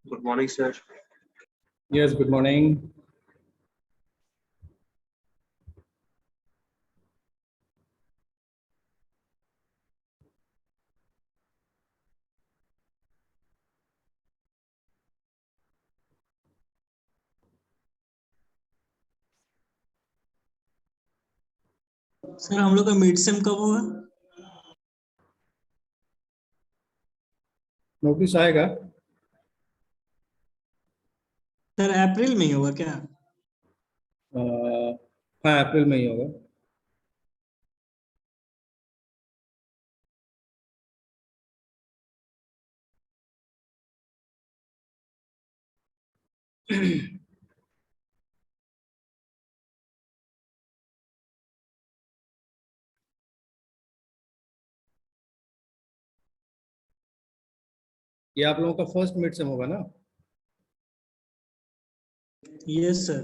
Good morning, sir. Yes, good morning. Sir हम लोग का मिड सेम कब होगा? नोटिस आएगा। सर अप्रैल में ही होगा क्या? हाँ, अप्रैल में ही होगा। ये आप लोगों का फर्स्ट मिड सेम होगा ना? Yes sir.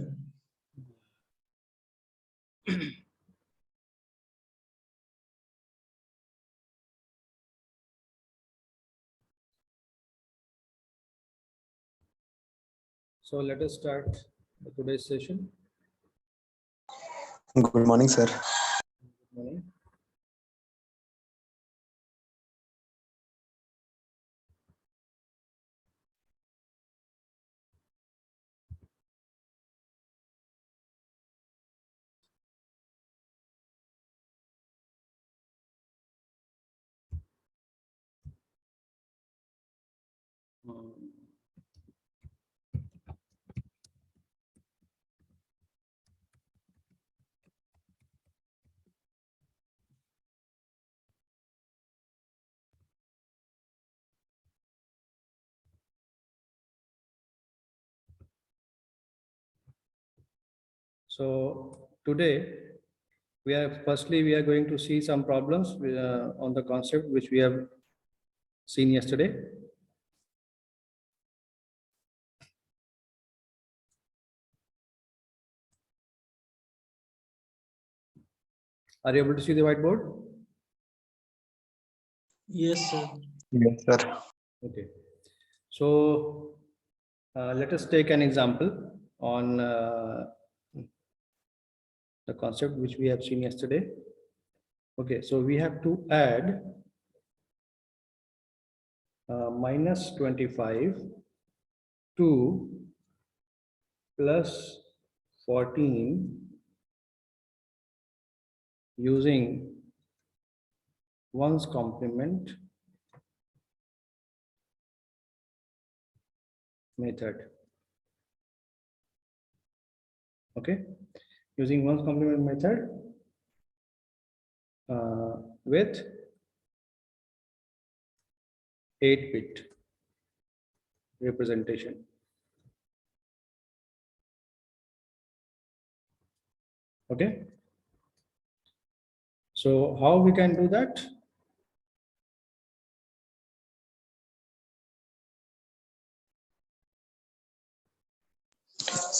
So let us start today's session. Good morning, sir. Good morning. So today we are going to see some problems on the concept which we have seen yesterday. Are you able to see the whiteboard? Yes sir. Yes, sir. Okay. So let us take an example on the concept which we have seen yesterday. Okay, so we have to add minus 25 to plus 14 using 1's complement method. Okay, using 1's complement method with 8-bit representation. Okay, so how we can do that?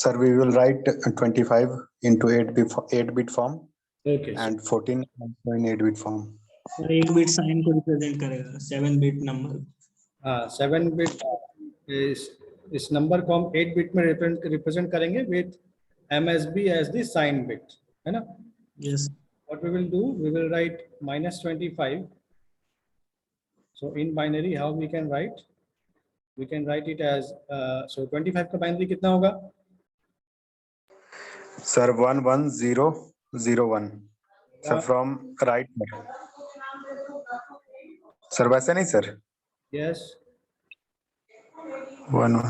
Sir, we will write 25 into 8-bit form Okay, and 14 also in 8-bit form. Sir 8 bit sign को represent करेगा 7 bit number. 7-bit इस number को हम 8-bit में represent करेंगे with MSB as the sign bit, है ना? Yes. What we will do, we will write minus 25. So in binary, how we can write? We can write it as so 25 का binary कितना होगा? Sir, 11001. Sir, from right. Sir, वैसे नहीं sir. Yes. 1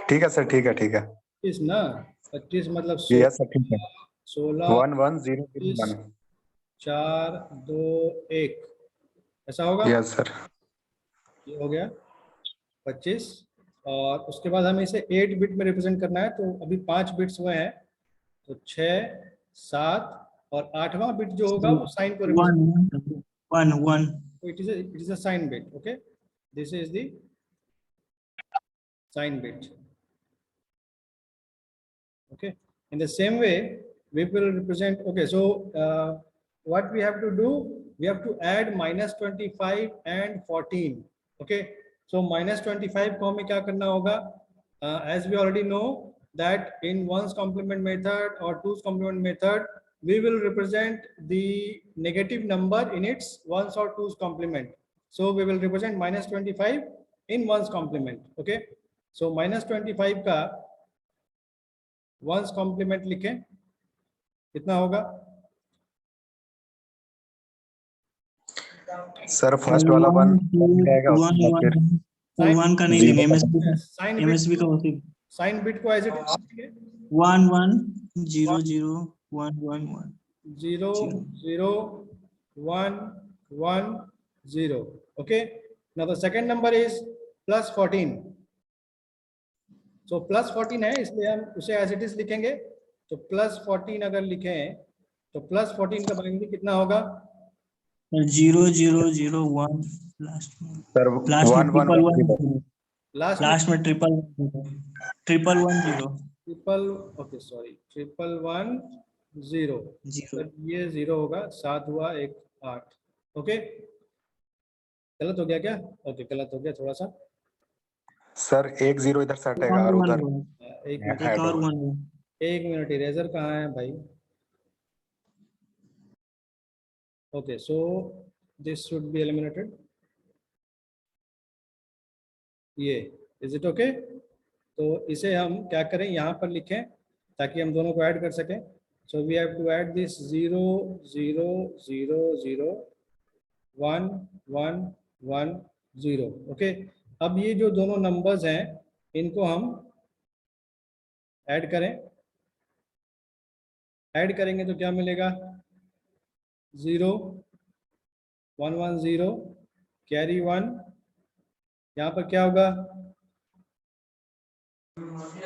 ठीक है sir, ठीक है. इस ना 25 मतलब Yes sir, ठीक है. 16 11001. 4 2 1 ऐसा होगा? Yes sir. ये हो गया 25 और उसके बाद हमें इसे 8-bit में रिप्रेजेंट करना है, तो अभी 5 बिट्स हुए हैं, तो 6 7 और 8वां बिट जो होगा वो साइन को represent, 1 so it is a sign bit. Okay, this is the sign bit. Okay, in the same way we will represent. Okay, so what we have to do, we have to add minus 25 and 14. Okay, सो -25 को हमें क्या करना होगा? As we already know that in ones complement method or twos complement method, we will represent the negative number in its ones or twos complement. So we will represent -25 in ones complement. Okay, so -25 का ones complement लिखें, कितना होगा? Sir first वाला 1 1 का नहीं लेंगे, MSB का होती साइन बिट को as it is 1 1 0 0 1 1 1 0 0 1 1 0. Okay, now the second number is +14. so +14 है, इसलिए हम उसे एज इट इज लिखेंगे. तो +14 अगर लिखें तो +14 का बनेंगे कितना होगा? 0 0 0 1 लास्ट में सर लास्ट में ट्रिपल 0 ओके सॉरी 1 0 ये 0 होगा, 7 हुआ 1 8. ओके, गलत हो गया क्या? ओके, गलत हो गया थोड़ा सा. सर 1 0 इधर से हटेगा और उधर एक मिनट इरेजर कहाँ है भाई? Okay, so this should be eliminated. ये इज इट ओके? तो इसे हम क्या करें, यहाँ पर लिखें ताकि हम दोनों को ऐड कर सकें. So we have to add this 0 0 0 0 1 1 1 0. Okay, अब ये जो दोनों नंबर्स हैं इनको हम ऐड करें. ऐड करेंगे तो क्या मिलेगा? 0 1 1 0 कैरी 1. यहाँ पर क्या होगा?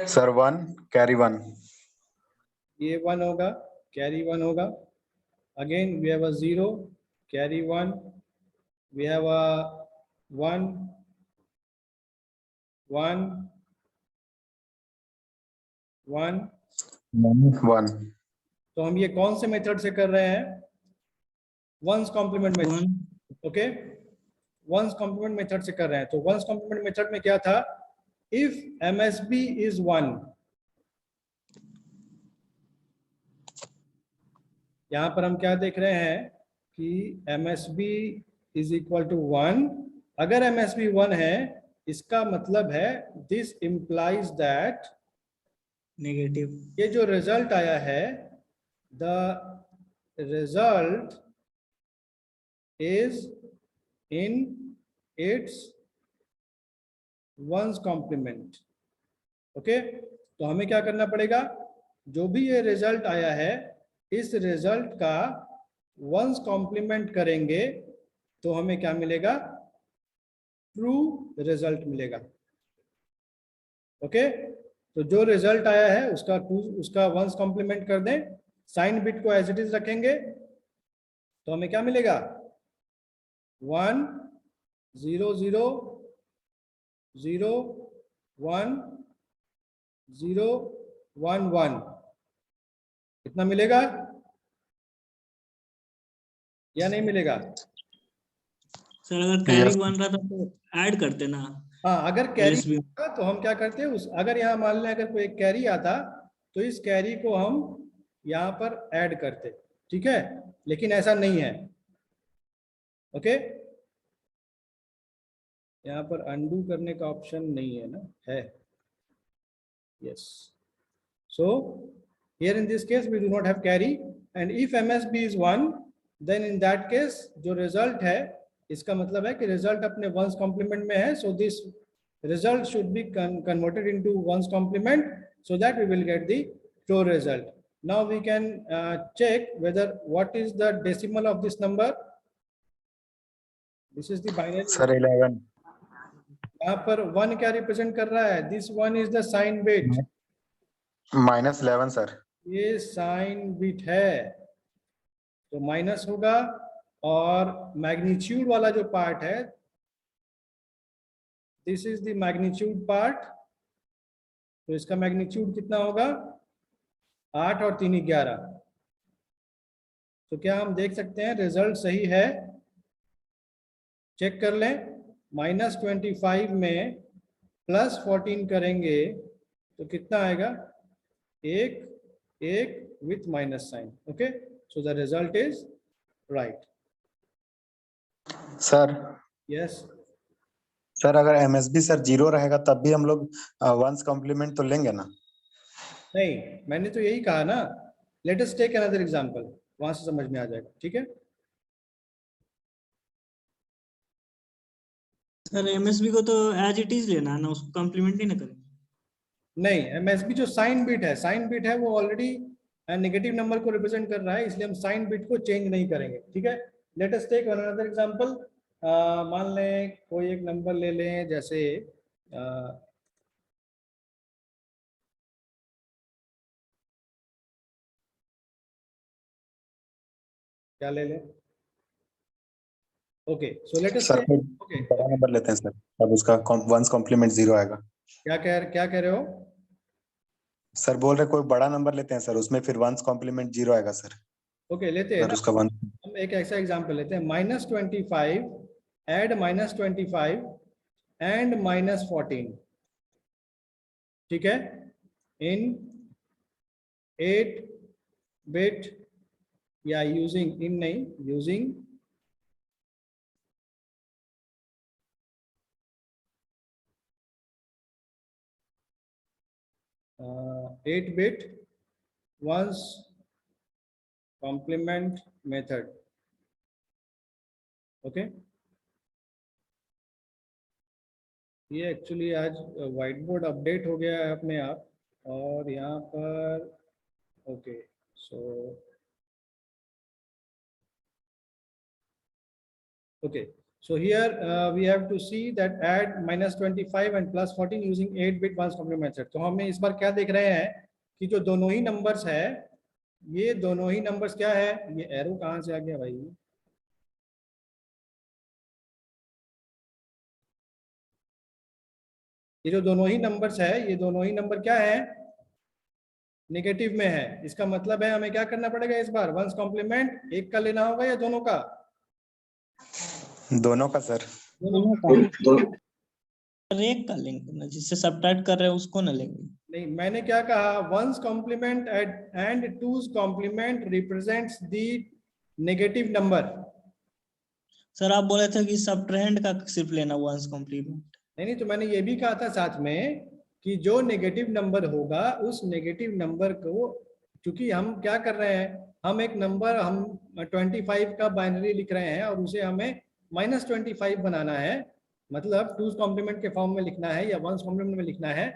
Sir 1 carry 1. ये 1 होगा, कैरी 1 होगा. Again we have a 0 carry 1. We have a 1 1 1 1. तो हम ये कौन से मेथड से कर रहे हैं? One's complement method. Okay, one's complement method से कर रहे हैं. तो वंस कॉम्प्लीमेंट मेथड में क्या था? इफ MSB इज 1, यहाँ पर हम क्या देख रहे हैं कि MSB इज इक्वल टू 1. अगर MSB 1 है, इसका मतलब है दिस इंप्लाइज दैट नेगेटिव. ये जो रिजल्ट आया है, the result is in its one's complement. Okay, तो हमें क्या करना पड़ेगा? जो भी ये रिजल्ट आया है, इस रिजल्ट का वंस कॉम्प्लीमेंट करेंगे तो हमें क्या मिलेगा? ट्रू रिजल्ट मिलेगा. ओके, तो जो रिजल्ट आया है उसका वंस कॉम्प्लीमेंट कर दें. साइन बिट को एज इट इज रखेंगे तो हमें क्या मिलेगा? 1 0 0 0 1 0 1 1. कितना मिलेगा या नहीं मिलेगा? सर अगर कैरी 1 रहा था तो ऐड करते ना. हाँ, अगर कैरी था तो हम क्या करते हैं, अगर यहाँ मान लें अगर कोई एक कैरी आता तो इस कैरी को हम यहाँ पर ऐड करते. ठीक है, लेकिन ऐसा नहीं है. ओके, यहाँ पर अनडू करने का ऑप्शन नहीं है ना? है. Yes. So here in this case we do not have carry, and if MSB is 1, then in that case जो result है, इसका मतलब है कि result अपने ones complement में है. So this result should be converted into ones complement so that we will get the true result. Now we can check whether what is the decimal of this number. This is the binary. Sir 11. यहाँ पर 1 क्या represent कर रहा है? This 1 is the sign bit. -11 sir. ये sign bit है तो minus होगा. और मैग्नीट्यूड वाला जो पार्ट है, this is the magnitude part. तो इसका मैग्नीट्यूड कितना होगा? 8 और 3 11. तो क्या हम देख सकते हैं रिजल्ट सही है? चेक कर लें. -25 में +14 करेंगे तो कितना आएगा, 1 with minus sign. Okay, so the result is right. Sir yes sir अगर एमएसबी सर 0 रहेगा तब भी हम लोग वंस कॉम्प्लीमेंट तो लेंगे ना? नहीं, मैंने तो यही कहा ना, let us take another example, वहां से समझ में आ जाएगा। ठीक है, सर एमएसबी को तो एज इट इज लेना है ना, उसको कॉम्प्लीमेंट नहीं ना करेंगे। नहीं, एमएसबी जो साइन बिट है, साइन बिट है वो ऑलरेडी नेगेटिव नंबर को रिप्रेजेंट कर रहा है, इसलिए हम साइन बिट को चेंज नहीं करेंगे। ठीक है, let us take another example. मान लें कोई एक नंबर ले लें, जैसे क्या ले लें? Okay, so let us sir take. कोई ओके, बड़ा नंबर लेते हैं सर, तब उसका वंस कॉम्प्लीमेंट 0 आएगा। क्या कह रहे हो? सर बोल रहे कोई बड़ा नंबर लेते हैं सर, उसमें फिर वंस कॉम्प्लीमेंट 0 आएगा सर, ओके, लेते हैं अगर ना, उसका वन। हम एक ऐसा एग्जांपल लेते हैं, -25 एड -25 एंड -14। ठीक है, इन 8 बिट या यूजिंग, इन नहीं, using 8 bit one's complement method. Okay, ये एक्चुअली आज व्हाइट बोर्ड अपडेट हो गया है अपने आप, और यहाँ पर okay, so okay, so here we have to see that add -25 and +14 using 8 bit ones complement method। तो हमें इस बार क्या देख रहे हैं कि जो दोनों ही नंबर्स है, ये दोनों ही नंबर्स क्या है, ये एरो कहाँ से आ गया भाई, ये जो दोनों ही नंबर्स है, ये दोनों ही नंबर क्या है, नेगेटिव में है। इसका मतलब है हमें क्या करना पड़ेगा इस बार, वंस कॉम्प्लीमेंट एक का लेना होगा या दोनों का? दोनों का सर। दोनों का एक का लेंगे ना, जिससे सब्ट्रैक्ट कर रहे हैं उसको ना लेंगे। नहीं, मैंने क्या कहा, one's complement and two's complement represents the negative number. Sir आप बोले थे कि सब्ट्रैक्ट का सिर्फ लेना वंस कॉम्प्लीमेंट। नहीं, तो मैंने ये भी कहा था साथ में कि जो नेगेटिव नंबर होगा उस नेगेटिव नंबर को, क्योंकि हम क्या कर रहे हैं, हम एक नंबर, हम 25 का बाइनरी लिख रहे हैं और उसे हमें -25 बनाना है, मतलब टूज कॉम्प्लीमेंट के फॉर्म में लिखना है या वंस कॉम्प्लीमेंट में लिखना है,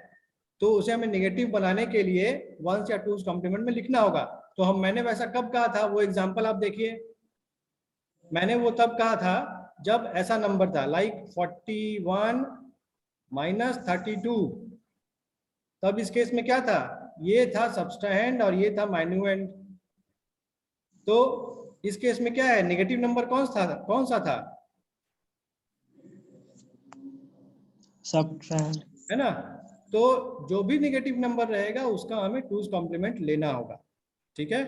तो उसे हमें नेगेटिव बनाने के लिए वंस या टूज कॉम्प्लीमेंट में लिखना होगा। तो मैंने वैसा कब कहा था, वो एग्जाम्पल आप देखिए, मैंने वो तब कहा था जब ऐसा नंबर था लाइक 41 -32, तब इस केस में क्या था, ये था सब्सट्रैंड और ये था माइन्यूएंड। तो इस केस में क्या है, नेगेटिव नंबर कौन सा था, सब्ट्रैक्ट है ना? तो जो भी नेगेटिव नंबर रहेगा उसका हमें टूज कॉम्प्लीमेंट लेना होगा। ठीक है,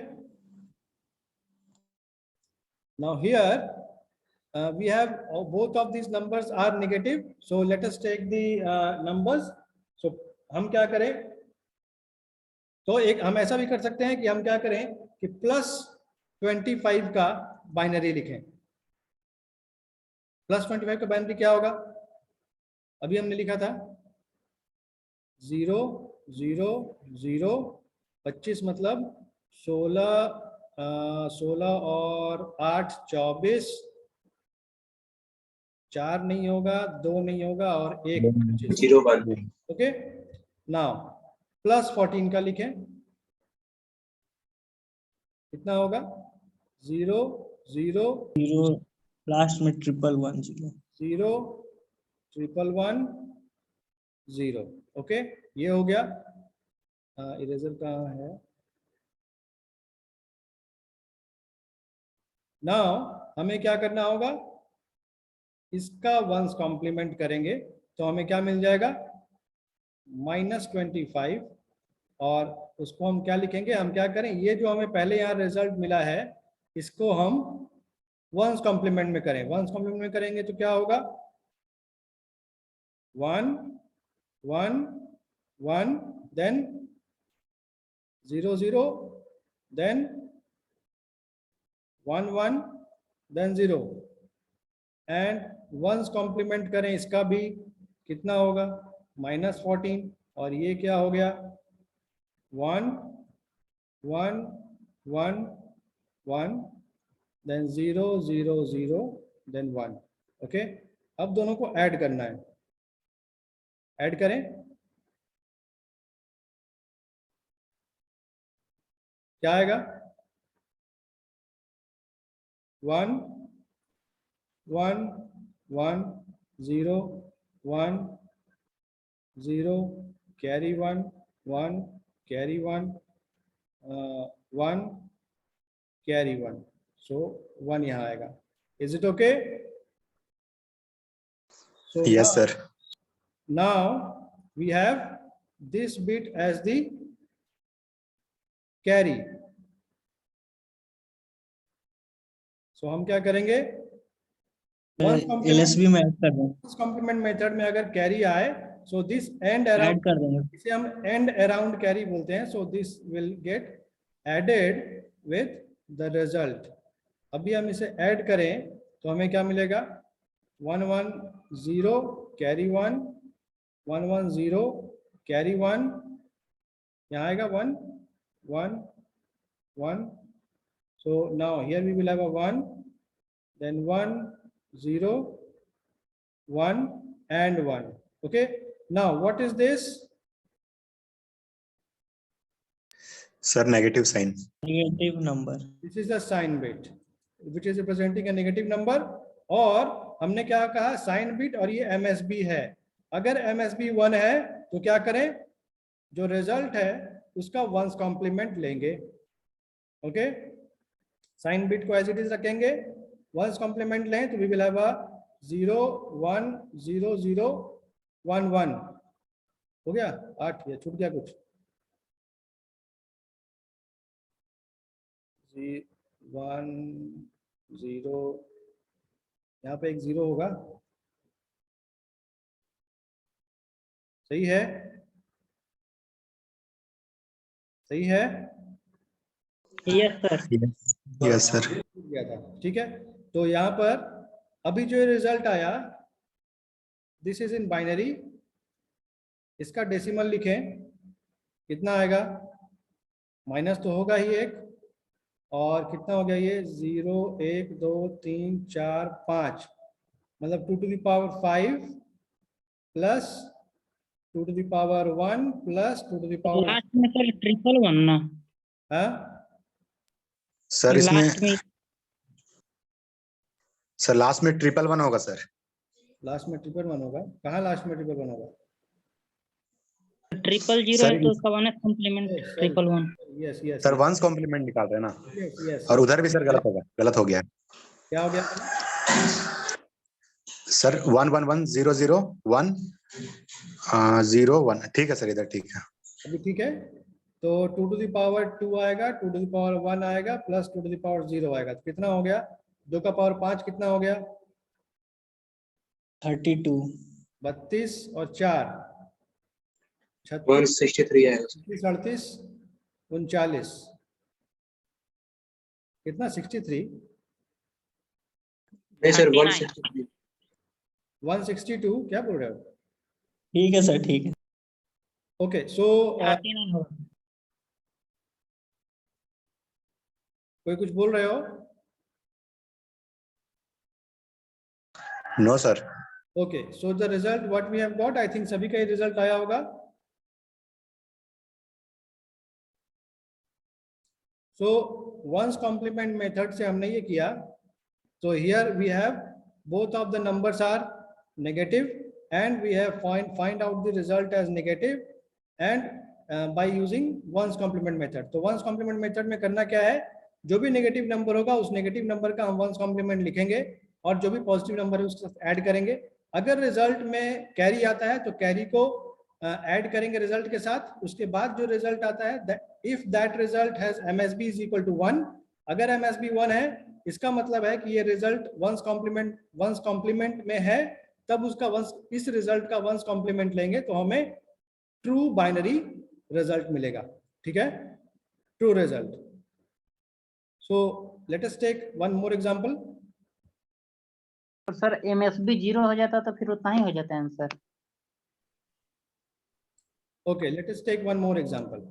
now here we have both of these numbers are negative, so let us take the numbers। so हम क्या करें, तो एक हम ऐसा भी कर सकते हैं कि हम क्या करें कि +25 का बाइनरी लिखें। +25 का बाइनरी क्या होगा, अभी हमने लिखा था 0 0 0 25, मतलब 16 और 8 24, 4 नहीं होगा, 2 नहीं होगा और 1 25। 0 ओके, नाउ +14 का लिखें, कितना होगा, 0 0 0 लास्ट में 111 0 111 0। ओके, ये हो गया। इरेजर कहाँ है, नाउ हमें क्या करना होगा, इसका वंस कॉम्प्लीमेंट करेंगे तो हमें क्या मिल जाएगा, -25, और उसको हम क्या लिखेंगे, हम क्या करें, ये जो हमें पहले यहाँ रिजल्ट मिला है इसको हम वंस कॉम्प्लीमेंट में करें। वंस कॉम्प्लीमेंट में करेंगे तो क्या होगा, 1 1 1 then 0 0 then 1 1 then 0 and once complement करें इसका भी कितना होगा -14 और ये क्या हो गया 1 1 1 1 then 0 0 0 then 1 ओके। अब दोनों को ऐड करना है, ऐड करें क्या आएगा 1 1 1 0 1 0 कैरी 1 1 कैरी 1 1 कैरी 1 सो 1 यहाँ आएगा। Is it okay? So Yes, sir. Now we have this bit as the carry. So हम क्या करेंगे LSB में ऐड कर देंगे, कॉम्प्लीमेंट मेथड में अगर कैरी आए so this end add around कर देंगे। इसे हम एंड अराउंड कैरी बोलते हैं। So this will get added with the result. अभी हम इसे ऐड करें तो हमें क्या मिलेगा 1 1 0 कैरी 1 1 1 0 कैरी 1 यहाँ आएगा 1 1 1 so now here we will have a 1 then 1 0 1 and 1 okay। now what is this Sir, negative sign. Negative number, this is the sign bit which is representing a negative number। और हमने क्या कहा sign bit और ये MSB है। अगर MSB 1 है तो क्या करें जो रिजल्ट है उसका वंस कॉम्प्लीमेंट लेंगे ओके। साइन बिट को एज इट इज रखेंगे, वंस कॉम्प्लीमेंट लें तो वी विल हैव अ 0 1 0 0 1 1 हो गया 8 ये छूट गया कुछ 1 0 यहाँ पे एक 0 होगा सही है सही है यस सर, Yes, sir. गया था ठीक है। तो यहाँ पर अभी जो रिजल्ट आया दिस इज इन बाइनरी, इसका डेसिमल लिखें कितना आएगा माइनस तो होगा ही एक और कितना हो गया ये 0 1 2 3 4 5 मतलब 2 to the power 5 plus 2 to the power 1 plus 2 to the power last में सर ट्रिपल वन ना हाँ सर इसमें लास्ट में सर लास्ट में 111 होगा सर। लास्ट में 111 होगा। कहाँ लास्ट में 111 होगा? ट्रिपल जीरो सर है तो उसका one complement triple one. Yes yes sir one's complement निकाल रहे हैं ना, यस यस और उधर भी सर गलत हो गया है। क्या हो गया सर 1 1 1 0 0 1 0 1 ठीक है सर, इधर ठीक है। अभी ठीक है। तो 2 to the power 2 आएगा, 2 to the power 1 आएगा प्लस 2 to the power 0 आएगा तो कितना हो गया 2 का पावर 5 कितना हो गया 32 32 और 4 163 है 36 38 39 कितना 63 नहीं सर 39 163 162 क्या बोल रहे हो? ठीक है सर, ठीक है। ओके सो 39 होगा। कोई कुछ बोल रहे हो? No sir. Okay so the result what we have got, I think सभी का ये रिजल्ट आया होगा। सो वंस कॉम्प्लीमेंट मेथड से हमने ये किया। तो here we have both of the numbers are negative and we have find out the result as negative and by using ones complement method। तो ones complement method में करना क्या है, जो भी नेगेटिव नंबर होगा उस नेगेटिव नंबर का हम वंस कॉम्प्लीमेंट लिखेंगे और जो भी पॉजिटिव नंबर है उसके साथ ऐड करेंगे। अगर रिजल्ट में कैरी आता है तो कैरी को ऐड करेंगे रिजल्ट के साथ। उसके बाद जो रिजल्ट आता है if that result has MSB is equal to 1, अगर MSB 1 है इसका मतलब है कि ये रिजल्ट वंस कॉम्प्लीमेंट में है तब उसका वंस, इस रिजल्ट का वंस कॉम्प्लीमेंट लेंगे तो हमें ट्रू बाइनरी रिजल्ट मिलेगा, ठीक है, true result. So let us take one more example. और सर MSB 0 हो जाता तो फिर उतना ही हो जाता है answer. Okay, let us take one more example.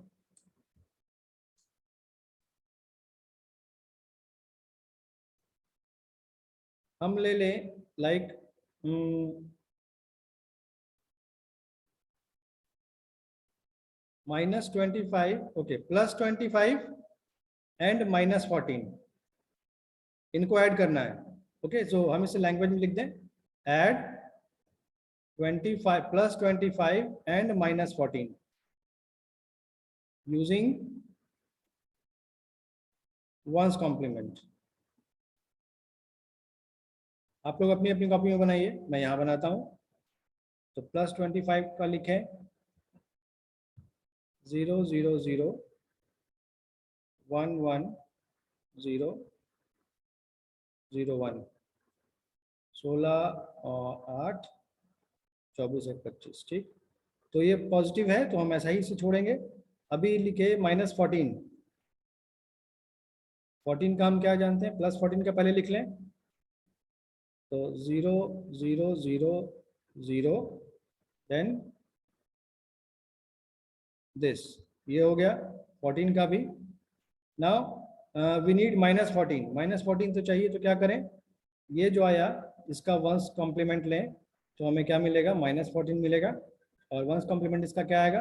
हम ले लें लाइक -25, ओके, +25 एंड -14, इनको ऐड करना है। ओके, सो हम इसे लैंग्वेज में लिख दें, add 25 +25 and -14 using one's complement. आप लोग अपनी अपनी कॉपी में बनाइए, मैं यहाँ बनाता हूँ। तो +25 का लिखें 0 0 0 1 1 0 0 1, 16 और 8 24 और 25, ठीक। तो ये पॉजिटिव है तो हम ऐसा ही इसे छोड़ेंगे। अभी लिखे -14, 14 का हम क्या जानते हैं, +14 का पहले लिख लें। तो 0 0 0 0 देन दिस, ये हो गया 14 का भी। नाउ वी नीड -14 तो चाहिए, तो क्या करें, ये जो आया इसका वंस कॉम्प्लीमेंट लें तो हमें क्या मिलेगा, -14 मिलेगा। और वंस कॉम्प्लीमेंट इसका क्या आएगा,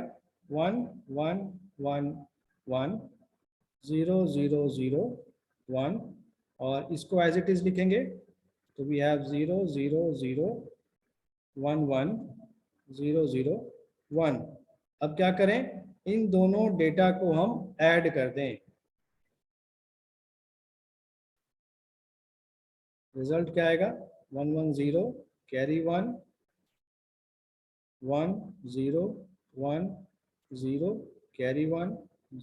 1 1 1 1 0 0 0 1, और इसको एज इट इज लिखेंगे तो वी हैव 0 0 0 1 1 0 0 1। अब क्या करें, इन दोनों डेटा को हम ऐड कर दें। रिजल्ट क्या आएगा, 1 1 0 carry 1 1 0 1 0 carry 1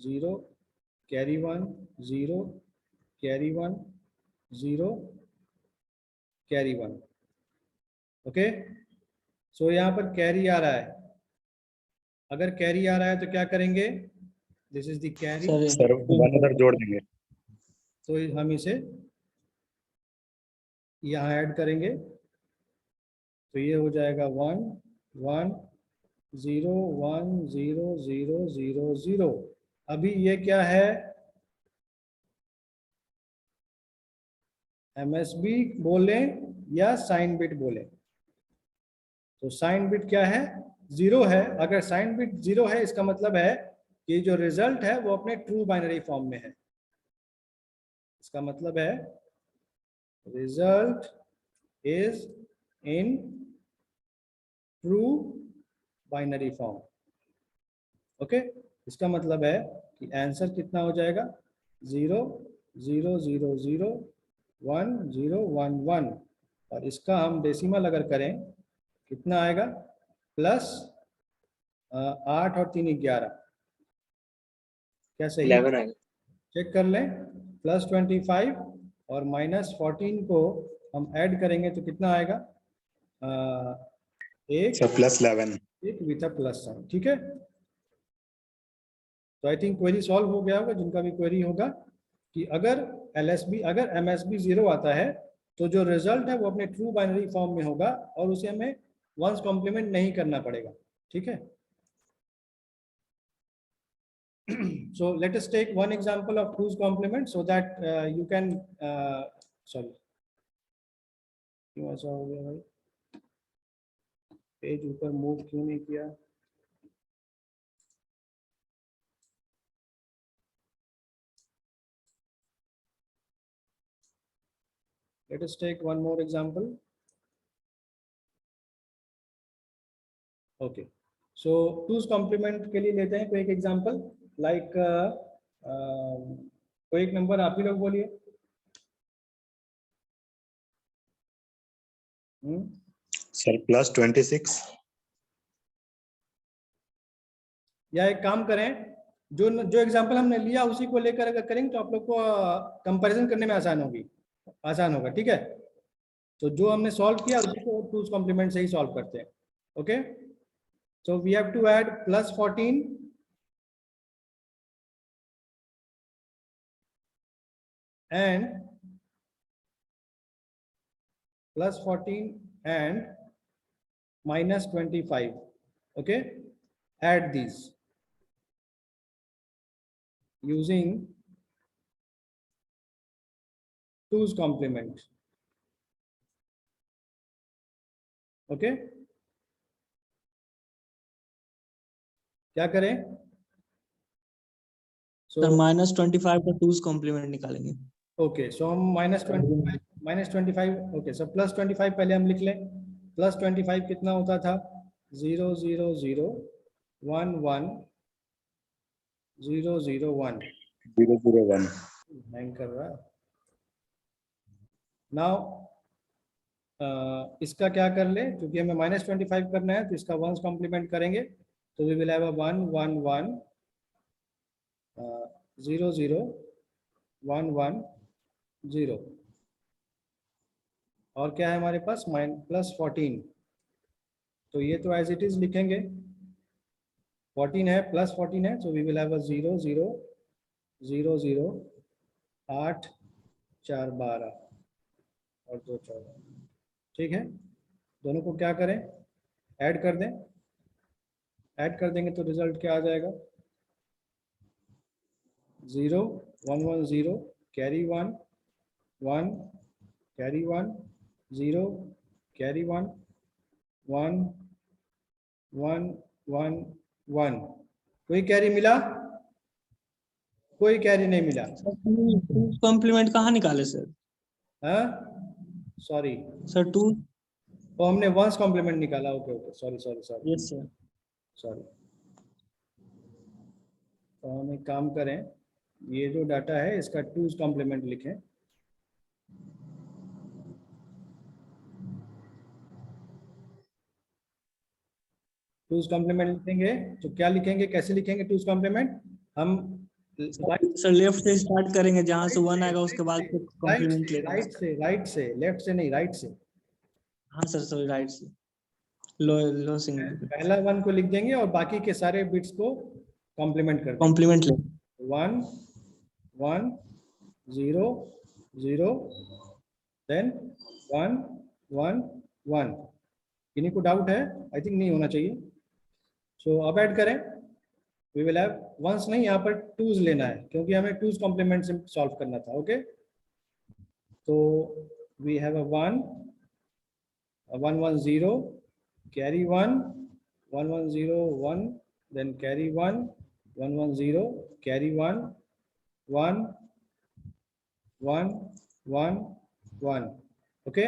0 carry 1 0 carry 1 0 carry 1। Okay, so यहाँ पर कैरी आ रहा है। अगर कैरी आ रहा है तो क्या करेंगे, this is the carry, sir 1 उधर जोड़ देंगे। तो हम इसे यहाँ ऐड करेंगे तो ये हो जाएगा 1 1 0 1 0 0 0 0। अभी ये क्या है, MSB बोले या साइन बिट बोले, तो साइन बिट क्या है, 0 है। अगर साइन बिट 0 है इसका मतलब है कि जो रिजल्ट है वो अपने ट्रू बाइनरी फॉर्म में है। इसका मतलब है result is in true binary form. Okay, इसका मतलब है कि आंसर कितना हो जाएगा, 0 0 0 0 1 0 1 1, और इसका हम डेसिमल अगर करें कितना आएगा, +8 और 3 11, क्या सही 11 आएगा। चेक कर लें। +25 और -14 को हम ऐड करेंगे तो कितना आएगा, एक +11 विथ अ प्लस साइन, ठीक है। तो आई थिंक क्वेरी सॉल्व हो गया होगा। जिनका भी क्वेरी होगा कि अगर MSB 0 आता है तो जो रिजल्ट है वो अपने ट्रू बाइनरी फॉर्म में होगा और उसे हमें वंस कॉम्प्लीमेंट नहीं करना पड़ेगा, ठीक है। So let us take one example of two's complement so that you can sorry, क्यों ऐसा हो गया भाई, पेज ऊपर मूव क्यों नहीं किया। Let us take one more example. Okay, so two's complement के लिए लेते हैं कोई एक एग्जांपल, लाइक कोई एक नंबर आप ही लोग बोलिए। सर +26। या एक काम करें, जो एग्जांपल हमने लिया उसी को लेकर अगर करेंगे तो आप लोग को कंपैरिजन करने में आसान होगा, ठीक है। तो जो हमने सॉल्व किया उसी को टूज कॉम्प्लीमेंट से ही सॉल्व करते हैं. Okay, so we have to add +14 and +14 and -25. Okay, add these using 2's complement. Okay, क्या करें? सर -25 का 2's कॉम्प्लीमेंट निकालेंगे. ओके, सो हम -25 ओके, सो +25 पहले हम लिख लें. +25 कितना होता था? 0 0 0 1 1 0 0 1 001. हैंग कर रहा है. नाउ इसका क्या कर ले, क्योंकि हमें -25 करना है तो इसका 1's कॉम्प्लीमेंट करेंगे. तो वी विल हैव अ 1 1 1 0 0 1 1 0. और क्या है हमारे पास? +14. तो ये तो एज इट इज लिखेंगे. 14 है, +14 है, so we will have a 0 0 0 0 8 4 12 और 2 14. ठीक है, दोनों को क्या करें? ऐड कर दें. ऐड कर देंगे तो रिजल्ट क्या आ जाएगा? 0 1 1 0 कैरी 1 1 कैरी 1 0 कैरी 1 1 1 1 1. कोई कैरी मिला? कोई कैरी नहीं मिला. कॉम्प्लीमेंट कहाँ निकाले सर? हाँ, सॉरी सर 2. तो हमने 1's कॉम्प्लीमेंट निकाला. Okay okay, sorry sorry sorry yes sir. Sorry. तो हम एक काम करें, ये जो डाटा है इसका 2's कॉम्प्लीमेंट लिखें. टूज कॉम्प्लीमेंट लिखेंगे तो क्या लिखेंगे, कैसे लिखेंगे टूज कॉम्प्लीमेंट? हम सर लेफ्ट से स्टार्ट करेंगे, जहां से 1 आएगा उसके बाद कॉम्प्लीमेंट लेंगे. राइट से, लेफ्ट से नहीं, राइट से. हाँ सर, सॉरी, राइट से. लो सिंगल पहला 1 को लिख देंगे और बाकी के सारे बिट्स को कॉम्प्लीमेंट कर देंगे. कॉम्प्लीमेंट लेंगे. 1 1 0 0 देन 1 1 1. किन्हीं को डाउट है? आई थिंक नहीं होना चाहिए. सो अब ऐड करें. वी विल हैव 1's नहीं, यहाँ पर 2's लेना है क्योंकि हमें 2's कॉम्प्लीमेंट से सॉल्व करना था. ओके, तो we have a 1 1 1 0 carry 1 1 1 0 1 then carry 1 1 1 0 carry 1 1 1 1 1. Okay,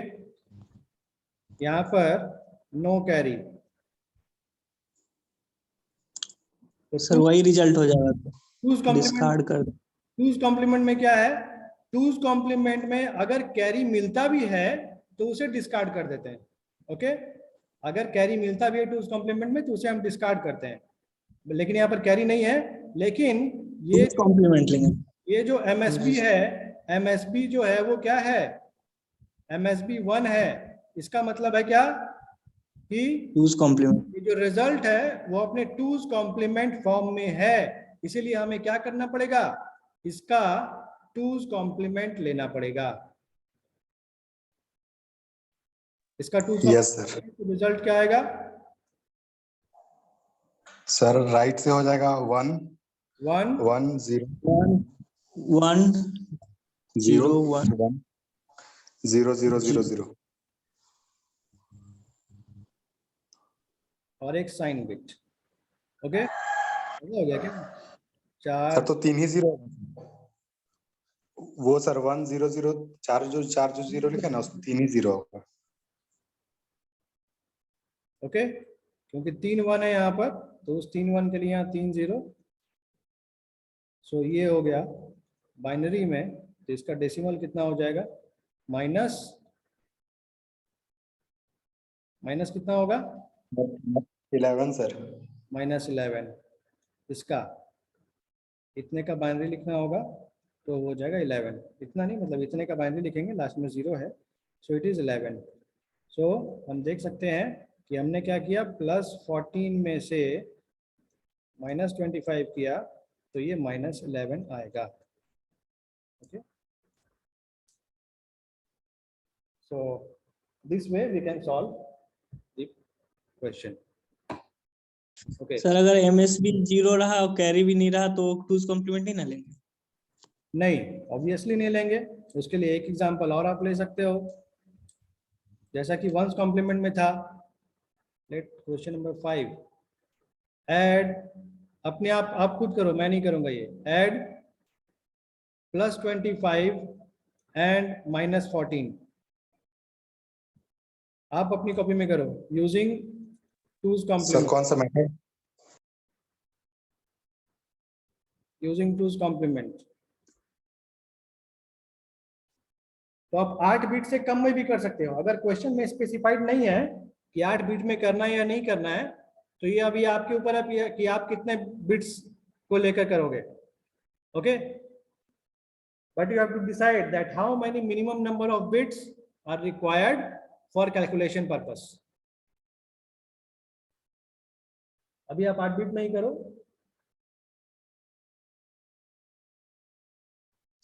यहाँ पर नो कैरी. सर वही रिजल्ट हो जाएगा, टूज डिस्कार्ड कर. टूज कॉम्प्लीमेंट में क्या है? टूज कॉम्प्लीमेंट में अगर कैरी मिलता भी है तो उसे डिस्कार्ड कर देते हैं. ओके, अगर कैरी मिलता भी है टूज कॉम्प्लीमेंट में तो उसे हम डिस्कार्ड करते हैं. लेकिन यहाँ पर कैरी नहीं है. लेकिन ये कॉम्प्लीमेंट लेंगे. ये जो एमएसबी है, एमएसबी जो है वो क्या है? एमएसबी 1 है. इसका मतलब है क्या कि टूज कॉम्प्लीमेंट, ये जो रिजल्ट है वो अपने टूज कॉम्प्लीमेंट फॉर्म में है. इसीलिए हमें क्या करना पड़ेगा? इसका टूज कॉम्प्लीमेंट लेना पड़ेगा. इसका टूज यस सर. रिजल्ट क्या आएगा? सर राइट से हो जाएगा 1 1 1 0 1 0 1 0 0 0 0 और एक साइन बिट. ओके, हो गया क्या? सर 4 तो 3 ही 0 वो सर 1 0 0 4 जो 0 लिखा है ना, उसमें 3 ही 0 होगा. ओके, क्योंकि 3 1 है यहाँ पर तो उस 3 1 के लिए यहाँ 3 0. सो ये हो गया बाइनरी में. तो इसका डेसिमल कितना हो जाएगा? माइनस कितना होगा? 11 सर. -11. इसका इतने का बाइनरी लिखना होगा तो हो जाएगा 11. इतना नहीं, मतलब इतने का बाइनरी लिखेंगे, लास्ट में 0 है. So it is 11. सो हम देख सकते हैं कि हमने क्या किया, +14 में से -25 किया तो ये -11 आएगा। Okay, so this way we can solve the question. Okay, sir अगर एमएसबी 0 रहा और कैरी भी नहीं रहा तो 2's कॉम्प्लीमेंट ही ना लेंगे? नहीं, ऑब्वियसली नहीं लेंगे। उसके लिए एक एग्जांपल और आप ले सकते हो, जैसा कि 1's कॉम्प्लीमेंट में था। लेट क्वेश्चन नंबर 5, ऐड, अपने आप खुद करो, मैं नहीं करूंगा ये। ऐड +25 एंड -14, आप अपनी कॉपी में करो यूजिंग 2's सर कॉम्प्लीमेंट। कौन सा मेथड? Using 2's complement. तो आप 8 बिट से कम में भी कर सकते हो। अगर क्वेश्चन में स्पेसिफाइड नहीं है कि 8 बिट में करना है या नहीं करना है, तो ये अभी आपके ऊपर है कि आप कितने बिट्स को लेकर करोगे। Okay, but you have to decide that how many minimum number of bits are required for calculation purpose. अभी आप 8 बिट में ही करो।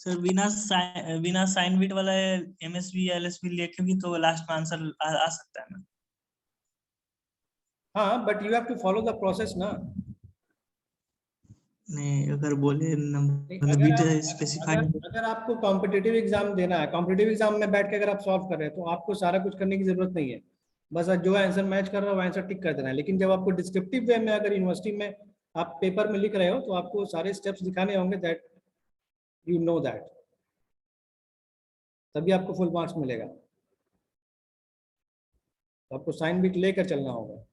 सर बिना साइन बिट वाला एमएसबी या एलएसबी लेके भी तो लास्ट में आंसर आ सकता है ना? हाँ, but you have to follow the process ना। नहीं, अगर बोले नंबर अगर बिट आप स्पेसिफाइड। अगर आपको कॉम्पिटिटिव एग्जाम देना है, कॉम्पिटिटिव एग्जाम में बैठ के अगर आप सॉल्व कर रहे हैं तो आपको सारा कुछ करने की जरूरत नहीं है। बस जो आंसर मैच कर रहा है वो आंसर टिक कर देना है। लेकिन जब आपको डिस्क्रिप्टिव वे में, अगर यूनिवर्सिटी में आप पेपर में लिख रहे हो, तो आपको सारे स्टेप्स दिखाने होंगे, दैट यू नो दैट, तभी आपको फुल मार्क्स मिलेगा। तो आपको साइन बिट लेकर चलना होगा।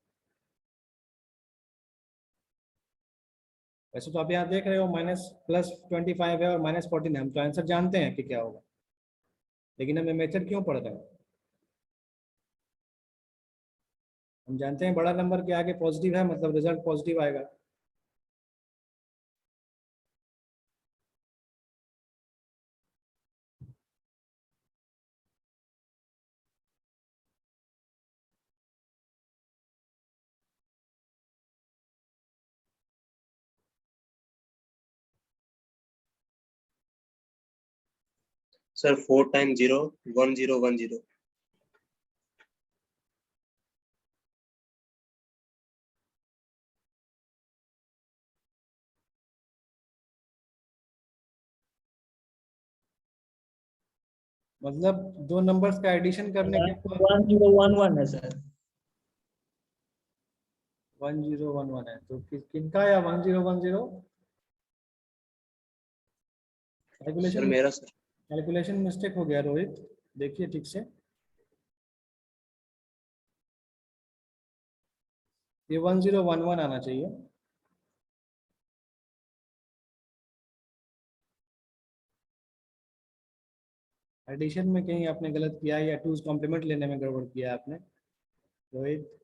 वैसे तो आप यहाँ देख रहे हो +25 है और -14 है, हम तो आंसर जानते हैं कि क्या होगा, लेकिन हमें मेथड क्यों पढ़ रहे हैं? हम जानते हैं बड़ा नंबर के आगे पॉजिटिव है, मतलब रिजल्ट पॉजिटिव आएगा। Sir 4 time 0 1 0 1 0। मतलब दो नंबर्स का एडिशन करने के बाद 1011 है सर। 1011 है, तो किनका या 1010? सर कैलकुलेशन मेरा सर। कैलकुलेशन मिस्टेक हो गया रोहित, देखिए ठीक से। ये 1011 आना चाहिए। एडिशन में कहीं आपने गलत किया है या 2's कॉम्प्लीमेंट लेने में गड़बड़ किया है आपने, रोहित।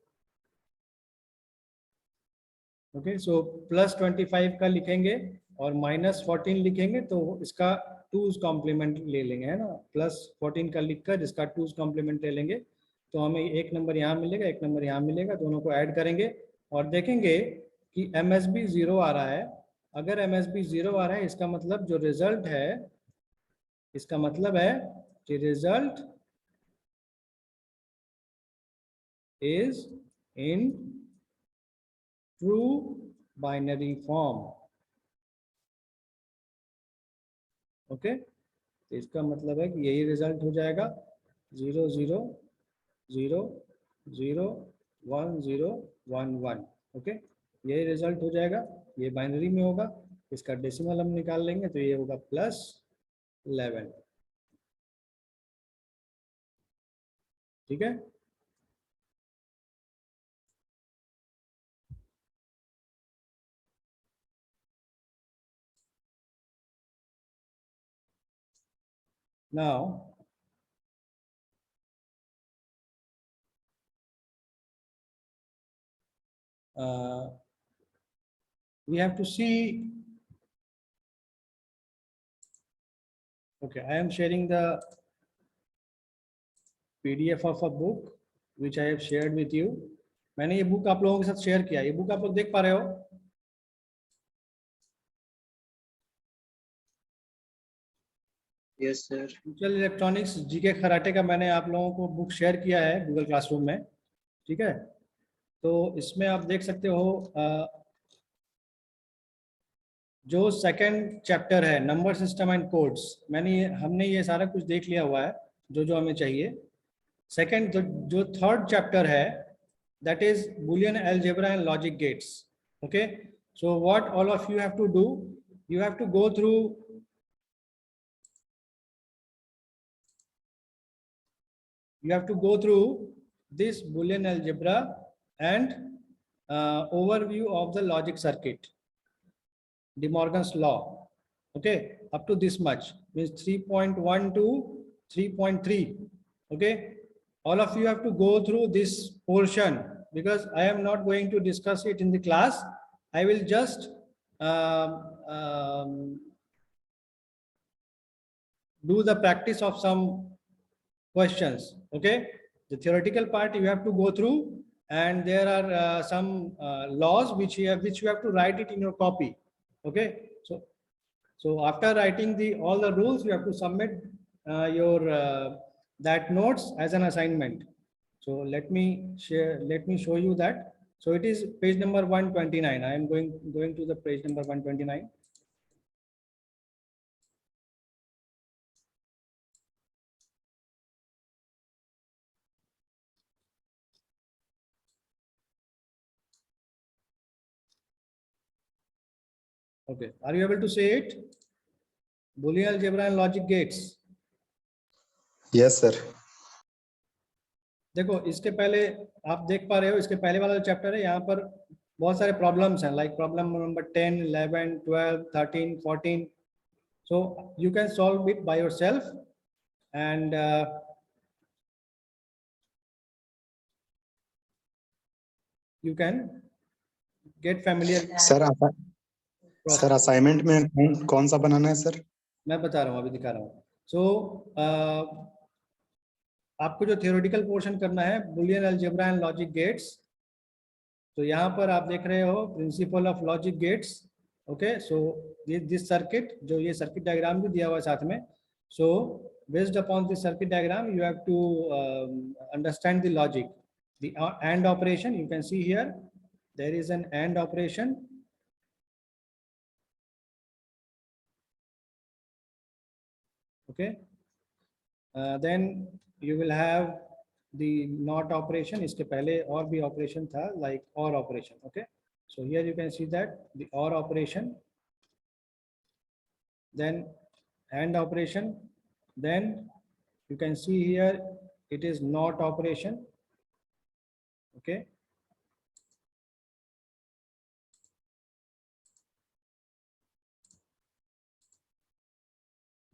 ओके, सो +25 का लिखेंगे और -14 लिखेंगे, तो इसका 2's कॉम्प्लीमेंट ले लेंगे, है ना। +14 का लिखकर इसका 2's कॉम्प्लीमेंट ले लेंगे, तो हमें एक नंबर यहाँ मिलेगा, एक नंबर यहाँ मिलेगा, दोनों को ऐड करेंगे और देखेंगे कि MSB 0 आ रहा है। अगर MSB 0 आ रहा है, इसका मतलब जो रिजल्ट है, इसका मतलब है कि result is in true binary form. Okay, तो इसका मतलब है कि यही रिजल्ट हो जाएगा 0 0 0 0 1 0 1 1। ओके, यही रिजल्ट हो जाएगा, ये बाइनरी में होगा। इसका डेसिमल हम निकाल लेंगे, तो ये होगा +11। ठीक है, now we have to see. Okay, I am sharing the PDF of a book which I have shared with you. मैंने ये बुक आप लोगों के साथ शेयर किया, ये बुक आप लोग देख पा रहे हो? Yes, sir. Digital electronics GK Kharate का मैंने आप लोगों को बुक शेयर किया है गूगल क्लासरूम में, ठीक है? तो इसमें आप देख सकते हो जो सेकंड चैप्टर है नंबर सिस्टम एंड कोड्स, हमने ये सारा कुछ देख लिया हुआ है जो जो हमें चाहिए। सेकंड जो थर्ड चैप्टर है that is Boolean algebra and logic gates. Okay, so what all of you have to do, you have to go through this Boolean algebra and overview of the logic circuit, De Morgan's law. Okay, up to this much means 3.1 to 3.3. Okay, all of you have to go through this portion because I am not going to discuss it in the class. I will just do the practice of some questions. Okay, the theoretical part you have to go through, and there are some laws which you have to write it in your copy. Okay, so after writing all the rules, you have to submit your that notes as an assignment. So let me show you that. So it is page number 129. I am going to the page number 129. Okay, are you able to say it? Boolean algebra and logic gates. Yes, sir. देखो इसके पहले आप देख पा रहे हो, इसके पहले वाला चैप्टर है, यहाँ पर बहुत सारे प्रॉब्लम्स हैं, like problem number 10, 11, 12, 13, 14. So you can solve it by yourself and you can get familiar. Sir assignment में कौन सा बनाना है सर? मैं बता रहा हूँ, अभी दिखा रहा हूँ। So आपको जो थियोरेटिकल पोर्शन करना है Boolean algebra and logic gates, तो यहाँ पर आप देख रहे हो principle of logic gates. Okay, so this circuit, जो ये सर्किट डायग्राम भी दिया हुआ है साथ में। So based upon this circuit diagram you have to understand the logic, the and operation. You can see here there is an and operation. Okay, then you will have the not operation. इसके पहले और भी operation था, like or operation. Okay, so here you can see that the or operation, then and operation, then you can see here it is not operation. Okay,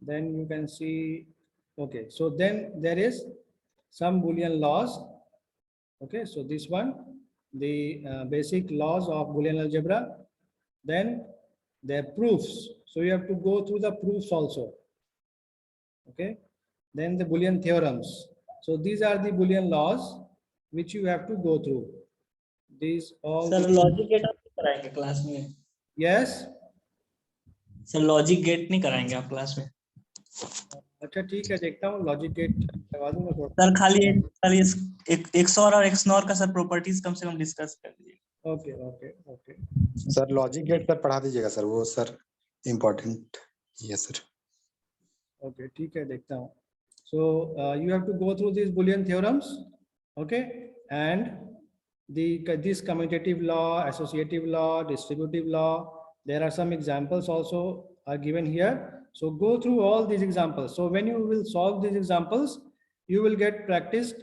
then you can see. Okay, so then there is some Boolean laws. Okay, so this one, the basic laws of Boolean algebra. Then their proofs. So you have to go through the proofs also. Okay, then the Boolean theorems. So these are the Boolean laws which you have to go through. These all. Sir logic gate आप नहीं कराएंगे class में? Yes. Sir logic gate नहीं कराएंगे आप class में? अच्छा ठीक है, देखता हूँ लॉजिक गेट लगा दूंगा थोड़ा। सर खाली एक XOR और XNOR का सर प्रॉपर्टीज कम से कम डिस्कस कर लीजिए। Okay okay okay sir logic gate sir पढ़ा दीजिएगा सर, वो सर इम्पोर्टेंट है सर। ओके ठीक है, देखता हूँ। So you have to go through this boolean theorems, okay, and this commutative law, associative law, distributive law. There are some examples also are given here. So go through all these examples. So when you will solve these examples, you will get practiced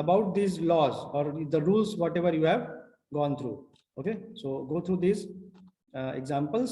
about these laws or the rules, whatever you have gone through. Okay, so go through these examples.